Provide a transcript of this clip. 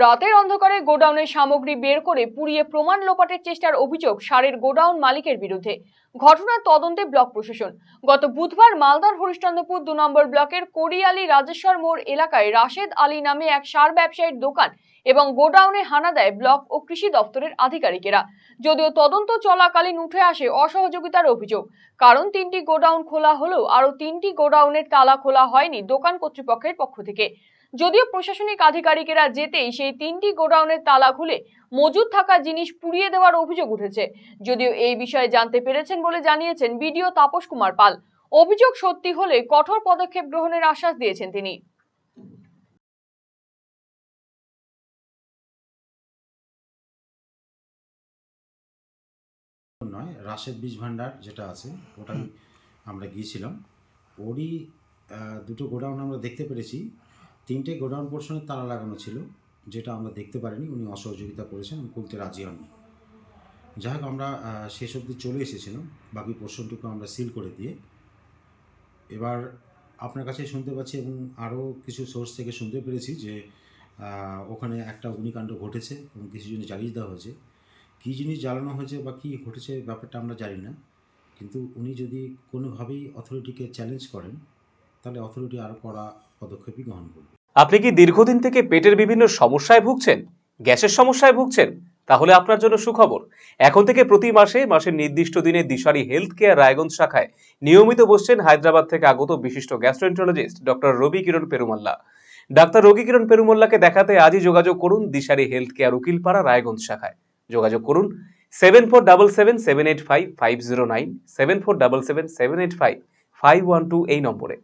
রাতের অন্ধকারে গোডাউনের সামগ্রী বের করে পুড়িয়ে প্রমাণ লোপাটের চেষ্টার অভিযোগ সারের গোডাউন মালিকের বিরুদ্ধে। ঘটনার তদন্তে ব্লক প্রশাসন। গত বুধবার মালদার হরিশ্চন্দ্রপুর 2 নম্বর ব্লকের কোরিয়ালি রাজেশ্বর মোড় এলাকায় রাশেদ আলী নামে এক সার ব্যবসায়ীর দোকান এবং গোডাউনে হানা দেয় ব্লক ও কৃষি দপ্তরের আধিকারিকেরা। যদিও তদন্ত চলাকালীন উঠে আসে অসহযোগিতার অভিযোগ। কারণ 3টি গোডাউন খোলা হলেও আরো 3টি গোডাউনের তালা খোলা হয়নি দোকান কর্তৃপক্ষের পক্ষ থেকে। যদিও প্রশাসনিক আধিকারিকেরা যেতেই সেই 3টি গোডাউনের তালা খুলে মজুদ থাকা জিনিস পুড়িয়ে দেওয়ার অভিযোগ উঠেছে। যদিও এই বিষয়ে জানতে পেরেছেন বলে জানিয়েছেন বিডিও তাপস কুমার পাল। অভিযোগ সত্যি হলে কঠোর পদক্ষেপ গ্রহণের আশ্বাস দিয়েছেন তিনি। নয়, রাশেদ বীজ ভান্ডার যেটা আছে ওটাই আমরা গিয়েছিলাম। ওরই দুটো গোডাউন আমরা দেখতে পেরেছি। 3টে গোডাউন পোর্শনের তালা লাগানো ছিল, যেটা আমরা দেখতে পারিনি। উনি অসহযোগিতা করেছেন, খুলতে রাজি হননি। যাই হোক, আমরা শেষ অবধি চলে এসেছিলাম, বাকি পোর্শনটুকু আমরা সিল করে দিয়ে। এবার আপনার কাছে শুনতে পাচ্ছি এবং আরও কিছু সোর্স থেকে শুনতে পেরেছি যে ওখানে একটা অগ্নিকাণ্ড ঘটেছে এবং কিছু জিনিস জ্বালিয়ে দেওয়া হয়েছে। কী জিনিস জ্বালানো হয়েছে বা কী ঘটেছে ব্যাপারটা আমরা জানি না, কিন্তু উনি যদি কোনোভাবেই অথরিটিকে চ্যালেঞ্জ করেন তাহলে অথরিটি আরও কড়া পদক্ষেপই গ্রহণ করবে। আপনি কি দীর্ঘদিন থেকে পেটের বিভিন্ন সমস্যায় ভুগছেন, গ্যাসের সমস্যায় ভুগছেন? তাহলে আপনার জন্য সুখবর। এখন থেকে প্রতি মাসের নির্দিষ্ট দিনে দিশারি হেলথ কেয়ার রায়গঞ্জ শাখায় নিয়মিত বসছেন হায়দ্রাবাদ থেকে আগত বিশিষ্ট গ্যাস্ট্রোএন্টারোলজিস্ট ডক্টর রবি কিরণ পেরুমাল্লা। ডাক্তার রবি কিরণ পেরুমাল্লাকে দেখাতে আজই যোগাযোগ করুন দিশারি হেলথ কেয়ার উকিলপাড়া রায়গঞ্জ শাখায়। যোগাযোগ করুন 7477785509, 7477785512 এই নম্বরে।